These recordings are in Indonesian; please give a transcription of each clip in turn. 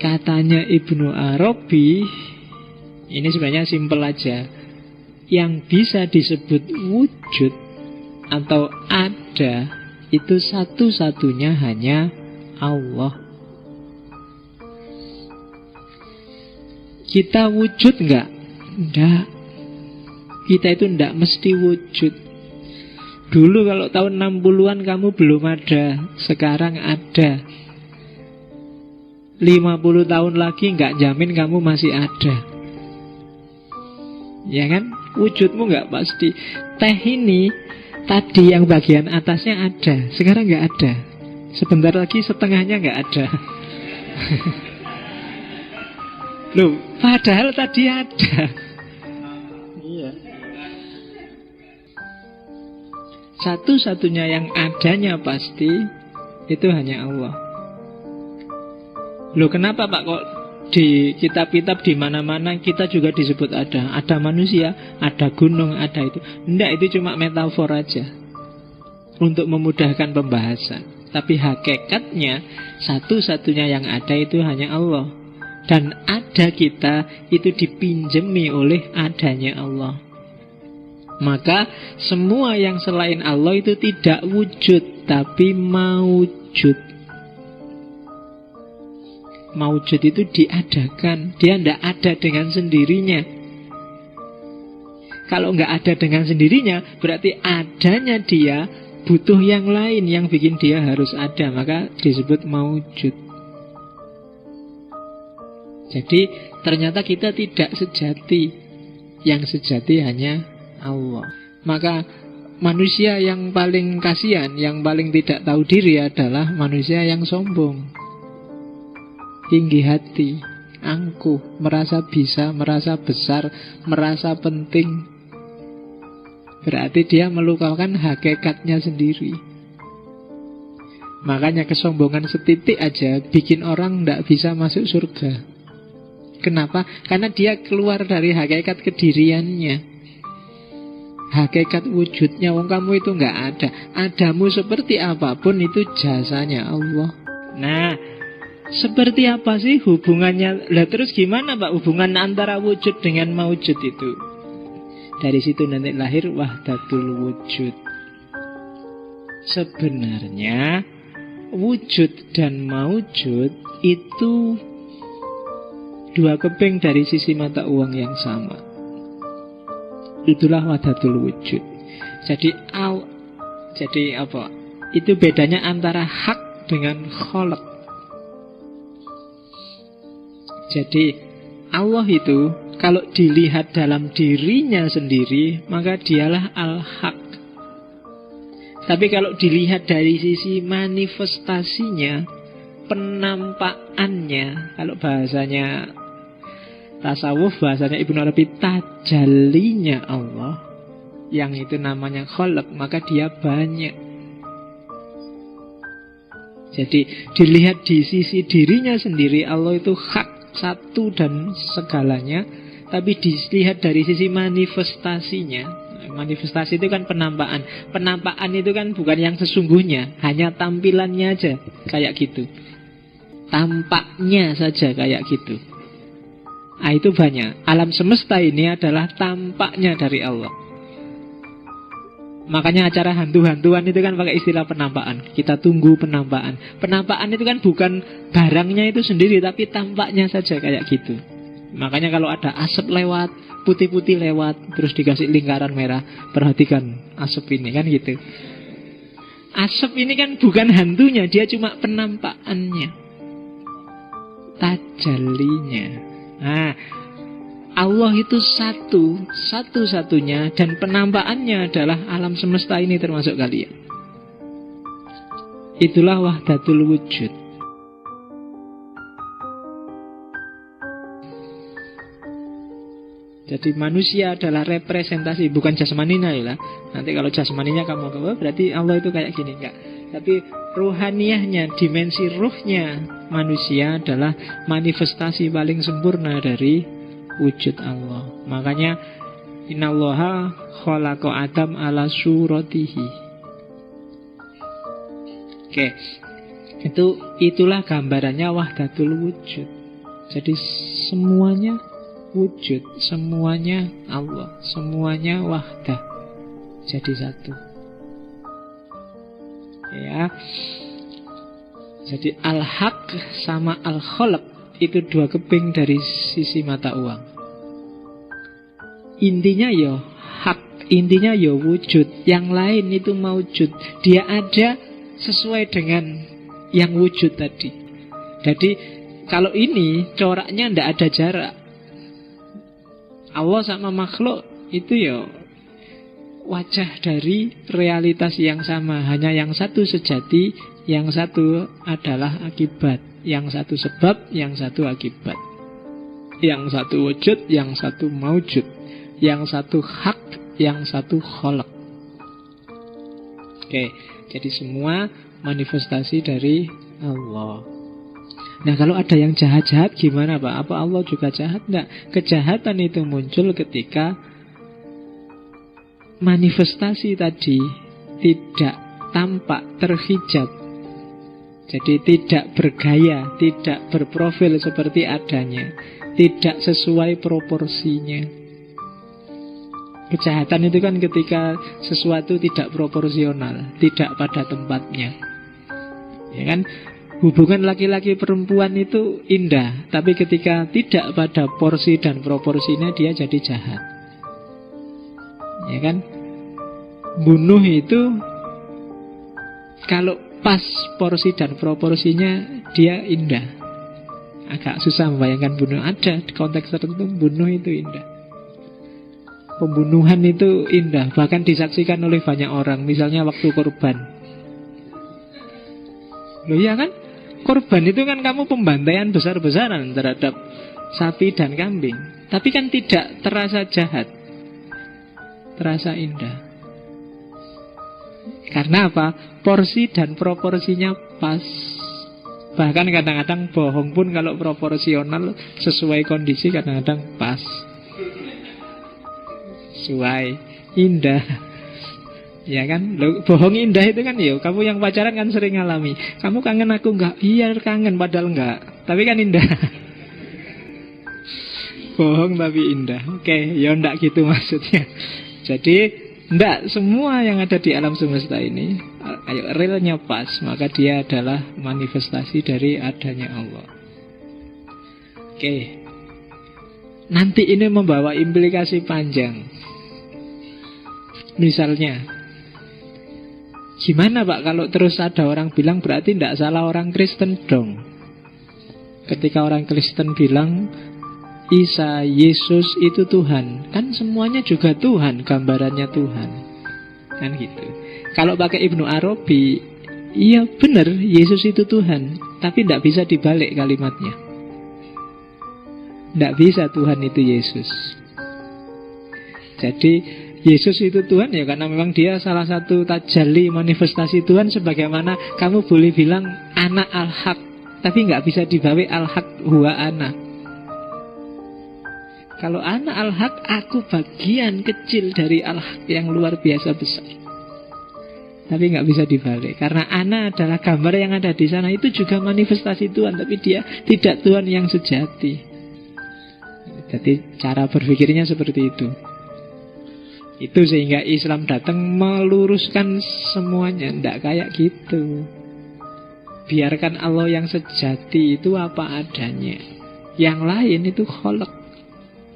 Katanya Ibnu Arabi, ini sebenarnya simpel aja, yang bisa disebut wujud atau ada itu satu-satunya hanya Allah. Kita wujud enggak? Enggak. Kita itu enggak mesti wujud. Dulu kalau tahun 60-an kamu belum ada, sekarang ada. 50 tahun lagi enggak jamin kamu masih ada. Ya kan? Wujudmu enggak pasti. Teh ini tadi yang bagian atasnya ada, sekarang enggak ada. Sebentar lagi setengahnya enggak ada. Loh, padahal tadi ada. Iya. Satu-satunya yang adanya pasti itu hanya Allah. Loh, kenapa Pak kok di kitab-kitab di mana-mana kita juga disebut ada? Ada manusia, ada gunung, ada itu. Enggak, itu cuma metafor aja untuk memudahkan pembahasan. Tapi hakikatnya satu-satunya yang ada itu hanya Allah. Dan ada kita itu dipinjemi oleh adanya Allah. Maka semua yang selain Allah itu tidak wujud, tapi maujud. Maujud itu diadakan. Dia tidak ada dengan sendirinya. Kalau nggak ada dengan sendirinya, berarti adanya dia butuh yang lain yang bikin dia harus ada. Maka disebut maujud. Jadi ternyata kita tidak sejati. Yang sejati hanya Allah. Maka manusia yang paling kasihan, yang paling tidak tahu diri adalah manusia yang sombong, tinggi hati, angkuh, merasa bisa, merasa besar, merasa penting. Berarti dia melupakan hakikatnya sendiri. Makanya kesombongan setitik aja bikin orang tidak bisa masuk surga. Kenapa? Karena dia keluar dari hakikat kediriannya, hakikat wujudnya. Wong kamu itu nggak ada. Adamu seperti apapun itu jasanya Allah. Nah, seperti apa sih hubungannya? Lah terus gimana Pak hubungan antara wujud dengan maujud itu? Dari situ nanti lahir wahdatul wujud. Sebenarnya wujud dan maujud itu dua keping dari sisi mata uang yang sama. Itulah wahdatul wujud. Jadi apa? Itu bedanya antara hak dengan kholq. Jadi Allah itu kalau dilihat dalam dirinya sendiri, maka dialah al-haq. Tapi kalau dilihat dari sisi manifestasinya, penampakannya, kalau bahasanya tasawuf, bahasanya Ibnu Arabi, tajallinya Allah, yang itu namanya kholq, maka dia banyak. Jadi dilihat di sisi dirinya sendiri, Allah itu hak, satu dan segalanya. Tapi dilihat dari sisi manifestasinya, manifestasi itu kan penampakan. Penampakan itu kan bukan yang sesungguhnya, hanya tampilannya aja kayak gitu, tampaknya saja kayak gitu. Nah, itu banyak. Alam semesta ini adalah tampaknya dari Allah. Makanya acara hantu-hantuan itu kan pakai istilah penampakan. Kita tunggu penampakan. Penampakan itu kan bukan barangnya itu sendiri, tapi tampaknya saja kayak gitu. Makanya kalau ada asap lewat, putih-putih lewat, terus dikasih lingkaran merah, perhatikan asap ini, kan gitu. Asap ini kan bukan hantunya, dia cuma penampakannya, tajallinya. Nah, Allah itu satu-satunya, dan penampakannya adalah alam semesta ini termasuk kalian. Itulah wahdatul wujud. Jadi manusia adalah representasi, bukan jasmaninya ya. Nanti kalau jasmaninya kamu berarti Allah itu kayak gini, enggak. Tapi ruhaniyahnya, dimensi ruhnya manusia adalah manifestasi paling sempurna dari wujud Allah. Makanya innallaha khalaqa Adam ala suratihi. Oke. Itulah gambarannya wahdatul wujud. Jadi semuanya wujud, semuanya Allah, semuanya wahdah, jadi satu. Ya. Jadi al-haq sama al-khalaq itu dua keping dari sisi mata uang. Intinya ya hak, intinya ya wujud. Yang lain itu maujud. Dia ada sesuai dengan yang wujud tadi. Jadi kalau ini coraknya ndak ada jarak. Allah sama makhluk itu ya wajah dari realitas yang sama. Hanya yang satu sejati, yang satu adalah akibat. Yang satu sebab, yang satu akibat. Yang satu wujud, yang satu maujud. Yang satu hak, yang satu khalaq. Oke, jadi semua manifestasi dari Allah. Nah, kalau ada yang jahat-jahat gimana, Pak? Apa Allah juga jahat? Enggak. Kejahatan itu muncul ketika manifestasi tadi tidak tampak, terhijab. Jadi tidak bergaya, tidak berprofil seperti adanya, tidak sesuai proporsinya. Kejahatan itu kan ketika sesuatu tidak proporsional, tidak pada tempatnya. Ya kan? Hubungan laki-laki perempuan itu indah, tapi ketika tidak pada porsi dan proporsinya dia jadi jahat. Ya kan? Bunuh itu kalau pas porsi dan proporsinya dia indah. Agak susah membayangkan bunuh. Ada di konteks tertentu bunuh itu indah. Pembunuhan itu indah, bahkan disaksikan oleh banyak orang. Misalnya waktu korban. Loh iya kan? Korban itu kan kamu pembantaian besar-besaran terhadap sapi dan kambing. Tapi kan tidak terasa jahat, terasa indah. Karena apa? Porsi dan proporsinya pas. Bahkan kadang-kadang bohong pun kalau proporsional sesuai kondisi kadang-kadang pas. Sesuai, indah. Ya kan? Loh, bohong indah itu kan ya, kamu yang pacaran kan sering ngalami. Kamu kangen aku enggak? Iya kangen padahal enggak. Tapi kan indah. Bohong tapi indah. Oke, ya enggak gitu maksudnya. Jadi enggak semua yang ada di alam semesta ini ayo realnya pas, maka dia adalah manifestasi dari adanya Allah. Oke. Nanti ini membawa implikasi panjang. Misalnya, gimana Pak kalau terus ada orang bilang berarti tidak salah orang Kristen dong? Ketika orang Kristen bilang Isa, Yesus itu Tuhan, kan semuanya juga Tuhan, gambarannya Tuhan. Kan gitu. Kalau pakai Ibnu Arabi, iya benar Yesus itu Tuhan, tapi tidak bisa dibalik kalimatnya. Tidak bisa Tuhan itu Yesus. Jadi Yesus itu Tuhan ya karena memang dia salah satu tajalli manifestasi Tuhan. Sebagaimana kamu boleh bilang anak al-haq, tapi nggak bisa dibalik al-haq huwa anak. Kalau anak al-haq, aku bagian kecil dari al-haq yang luar biasa besar. Tapi nggak bisa dibalik. Karena anak adalah gambar yang ada di sana. Itu juga manifestasi Tuhan, tapi dia tidak Tuhan yang sejati. Jadi cara berpikirnya seperti itu. Itu sehingga Islam datang meluruskan semuanya. Tidak kayak gitu. Biarkan Allah yang sejati itu apa adanya. Yang lain itu kholak.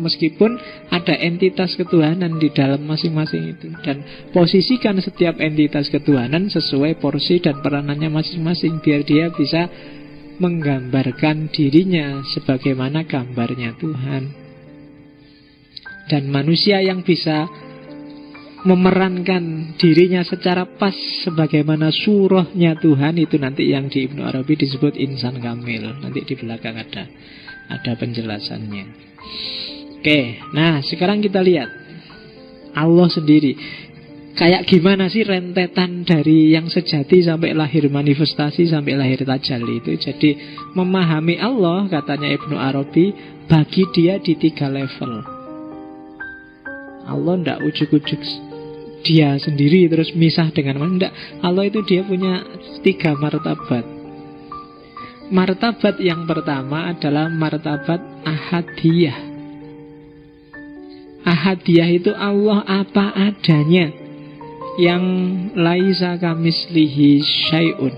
Meskipun ada entitas ketuhanan di dalam masing-masing itu. Dan posisikan setiap entitas ketuhanan sesuai porsi dan peranannya masing-masing, biar dia bisa menggambarkan dirinya sebagaimana gambarnya Tuhan. Dan manusia yang bisa memerankan dirinya secara pas sebagaimana surahnya Tuhan, itu nanti yang di Ibnu Arabi disebut insan kamil. Nanti di belakang ada penjelasannya. Oke, nah sekarang kita lihat Allah sendiri. Kayak gimana sih rentetan dari yang sejati sampai lahir manifestasi, sampai lahir tajalli itu. Jadi memahami Allah, katanya Ibnu Arabi, bagi dia di 3 level. Allah tidak ujuk-ujuk dia sendiri terus misah dengan mana. Allah itu dia punya 3 martabat. martabat yang pertama adalah martabat ahadiyah. Ahadiyah itu Allah apa adanya, yang laisa kamislihi syai'un.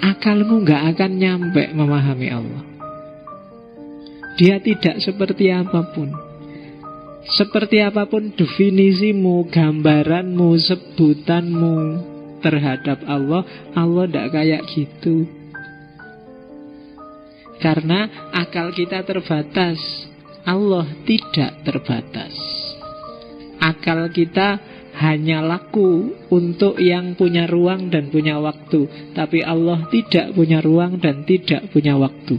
Akalmu gak akan nyampe memahami Allah. Dia tidak seperti apapun. Seperti apapun definisimu, gambaranmu, sebutanmu terhadap Allah, Allah tidak kayak gitu. Karena akal kita terbatas, Allah tidak terbatas. Akal kita hanya laku untuk yang punya ruang dan punya waktu, tapi Allah tidak punya ruang dan tidak punya waktu.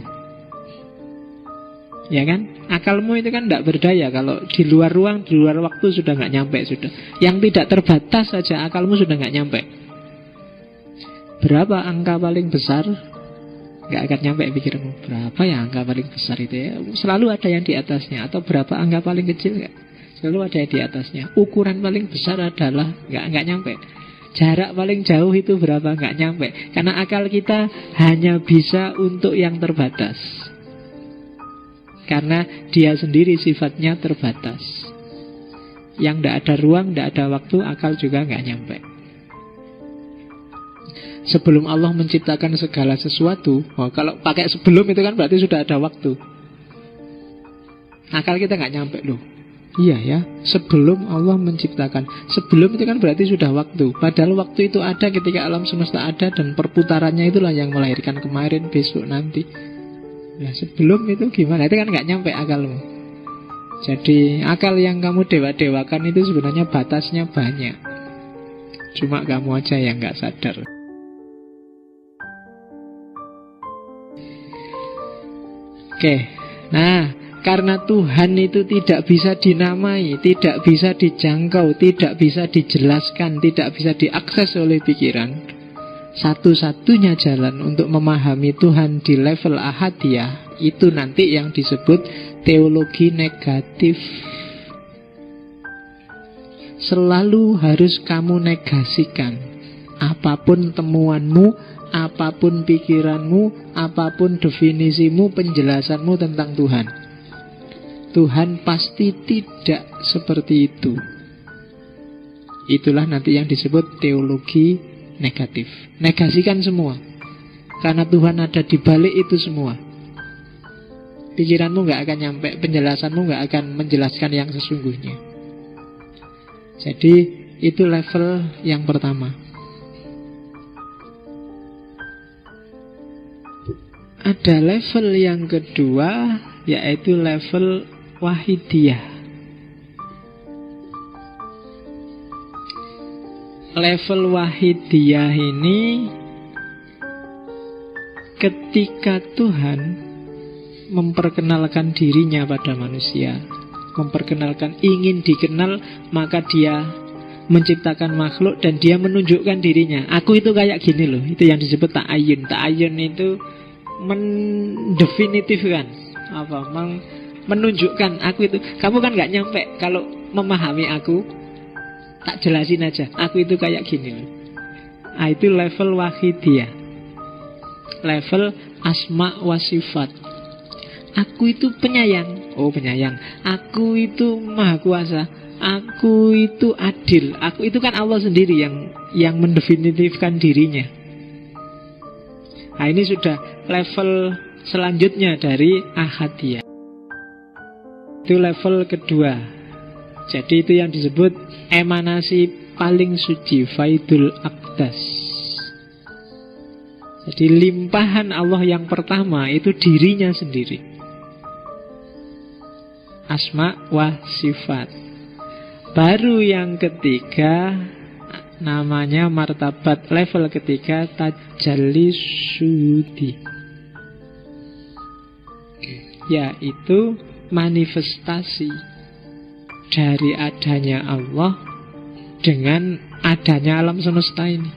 Ya kan? Akalmu itu kan tidak berdaya. Kalau di luar ruang, di luar waktu sudah nggak nyampe sudah. Yang tidak terbatas saja akalmu sudah nggak nyampe. Berapa angka paling besar? Nggak akan nyampe pikirmu. Berapa ya angka paling besar itu ya? Selalu ada yang di atasnya. Atau berapa angka paling kecil? Nggak. Selalu ada yang di atasnya. Ukuran paling besar adalah nggak nyampe. Jarak paling jauh itu berapa? Nggak nyampe. Karena akal kita hanya bisa untuk yang terbatas. Karena dia sendiri sifatnya terbatas. Yang tidak ada ruang, tidak ada waktu, akal juga nggak nyampe. Sebelum Allah menciptakan segala sesuatu, kalau pakai sebelum itu kan berarti sudah ada waktu. Akal kita nggak nyampe loh. Iya ya, sebelum Allah menciptakan. Sebelum itu kan berarti sudah waktu. Padahal waktu itu ada ketika alam semesta ada, dan perputarannya itulah yang melahirkan kemarin, besok, nanti. Nah, sebelum itu gimana? Itu kan nggak nyampe akalmu. Jadi akal yang kamu dewa-dewakan itu sebenarnya batasnya banyak. Cuma kamu aja yang nggak sadar. Oke, nah karena Tuhan itu tidak bisa dinamai, tidak bisa dijangkau, tidak bisa dijelaskan, tidak bisa diakses oleh pikiran, satu-satunya jalan untuk memahami Tuhan di level ahadiyah itu nanti yang disebut teologi negatif. Selalu harus kamu negasikan apapun temuanmu, apapun pikiranmu, apapun definisimu, penjelasanmu tentang Tuhan. Tuhan pasti tidak seperti itu. Itulah nanti yang disebut teologi negatif. Negasikan semua. Karena Tuhan ada di balik itu semua. Pikiranmu gak akan nyampe, penjelasanmu gak akan menjelaskan yang sesungguhnya. Jadi itu level yang pertama. Ada level yang kedua, yaitu level wahidiyah. Level wahidiyah ini ketika Tuhan memperkenalkan dirinya pada manusia, memperkenalkan ingin dikenal, maka dia menciptakan makhluk dan dia menunjukkan dirinya. Aku itu kayak gini loh. Itu yang disebut ta'ayun. Ta'ayun itu mendefinitifkan, menunjukkan aku itu. Kamu kan gak nyampe kalau memahami aku. Tak jelasin aja, aku itu kayak gini loh. Nah, itu level wahidiyah. Level asma wa sifat. Aku itu penyayang. Oh, penyayang. Aku itu maha kuasa. Aku itu adil. Aku itu kan Allah sendiri yang mendefinitifkan dirinya. Nah, ini sudah level selanjutnya dari ahadiyah. Itu level kedua. Jadi itu yang disebut emanasi paling suci, faidul aqdas. Jadi limpahan Allah yang pertama itu dirinya sendiri. Asma wa sifat. Baru yang ketiga namanya martabat level ketiga tajalli syuhudi, yaitu manifestasi dari adanya Allah dengan adanya alam semesta ini.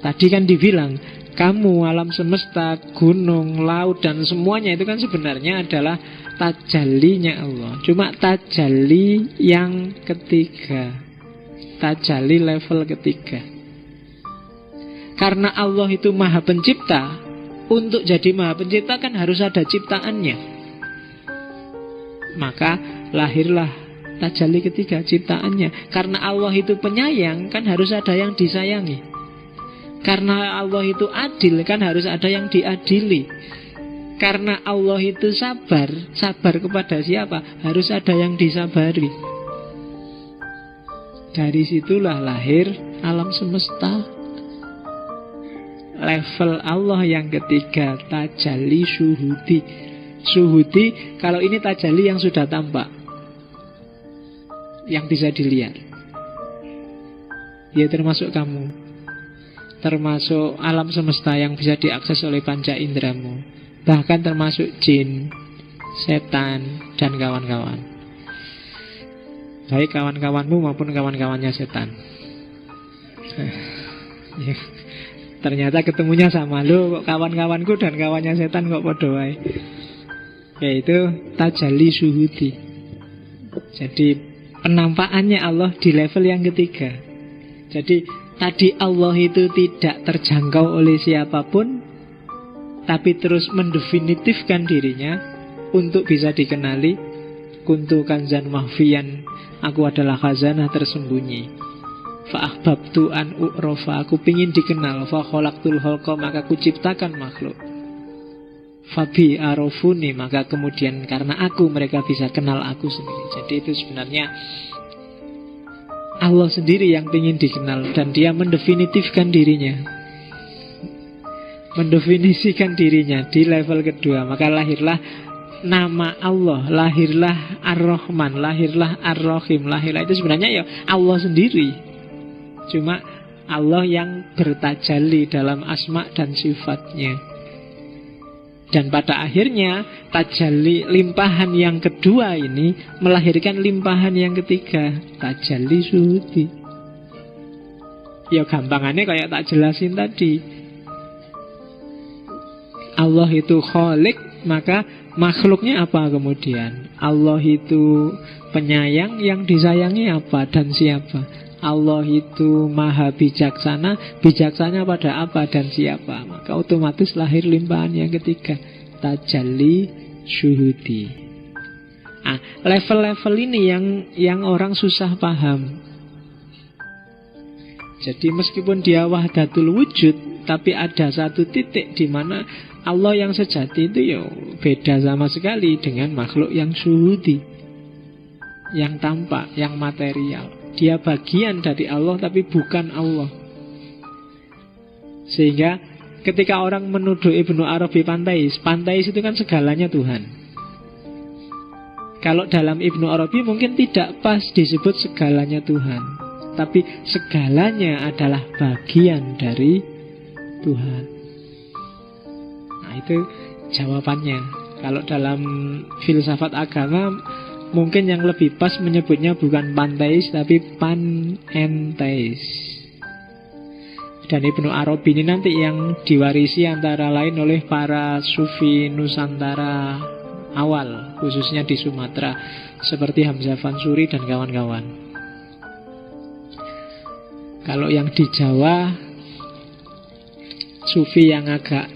Tadi kan dibilang, kamu, alam semesta, gunung, laut, dan semuanya itu kan sebenarnya adalah tajallinya Allah. Cuma tajalli yang ketiga, tajalli level ketiga. Karena Allah itu maha pencipta, untuk jadi maha pencipta kan harus ada ciptaannya. Maka lahirlah tajalli ketiga, ciptaannya. Karena Allah itu penyayang, kan harus ada yang disayangi. Karena Allah itu adil, kan harus ada yang diadili. Karena Allah itu sabar, sabar kepada siapa? Harus ada yang disabari. Dari situlah lahir alam semesta. Level Allah yang ketiga, tajalli syuhudi. Syuhudi, kalau ini tajalli yang sudah tampak, yang bisa dilihat. Ya termasuk kamu, termasuk alam semesta yang bisa diakses oleh panca indramu, bahkan termasuk jin, setan, dan kawan-kawan. Baik kawan-kawanmu maupun kawan-kawannya setan. Ternyata ketemunya sama. Lo kok kawan-kawanku dan kawannya setan kok podo wae. Yaitu tajalli syuhudi. Jadi penampakannya Allah di level yang ketiga. Jadi tadi Allah itu tidak terjangkau oleh siapapun, tapi terus mendefinitifkan dirinya untuk bisa dikenali. Kuntu kanzan mahfiyan, aku adalah khazanah tersembunyi. Fa'ahbabtu an u'rofa, aku pingin dikenal. Fakholaktul holqa, maka aku ciptakan makhluk. Fabi arofuni, maka kemudian karena aku mereka bisa kenal aku sendiri. Jadi itu sebenarnya Allah sendiri yang pingin dikenal, dan dia mendefinitifkan dirinya, mendefinisikan dirinya di level kedua. Maka lahirlah nama Allah, lahirlah Ar-Rahman, lahirlah Ar-Rahim, lahirlah itu sebenarnya ya Allah sendiri. Cuma Allah yang bertajalli dalam asma dan sifatnya. Dan pada akhirnya tajalli limpahan yang kedua ini melahirkan limpahan yang ketiga, tajalli syuhudi. Ya gampangannya kayak tak jelasin tadi. Allah itu khalik, maka makhluknya apa kemudian? Allah itu penyayang, yang disayangi apa dan siapa? Allah itu maha bijaksana, bijaksana pada apa dan siapa? Maka otomatis lahir limpahan yang ketiga, tajalli syuhudi. Level-level ini yang orang susah paham. Jadi meskipun dia wahdatul wujud, tapi ada satu titik di mana Allah yang sejati itu ya beda sama sekali dengan makhluk yang syuhudi, yang tampak, yang material. Dia bagian dari Allah tapi bukan Allah. Sehingga ketika orang menuduh Ibnu Arabi panteis, panteis itu kan segalanya Tuhan. Kalau dalam Ibnu Arabi mungkin tidak pas disebut segalanya Tuhan, tapi segalanya adalah bagian dari Tuhan. Nah itu jawabannya. Kalau dalam filsafat agama mungkin yang lebih pas menyebutnya bukan panteis tapi panenteis. Dan Ibnu Arabi ini nanti yang diwarisi antara lain oleh para sufi Nusantara awal, khususnya di Sumatera, seperti Hamzah Fansuri dan kawan-kawan. Kalau yang di Jawa, sufi yang agak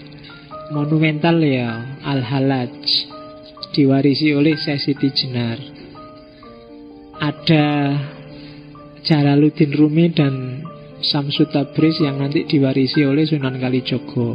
monumental ya Al-Halaj, diwarisi oleh Sesiti Jenar. Ada Jalaluddin Rumi dan Samsud Tabriz yang nanti diwarisi oleh Sunan Kalijogo.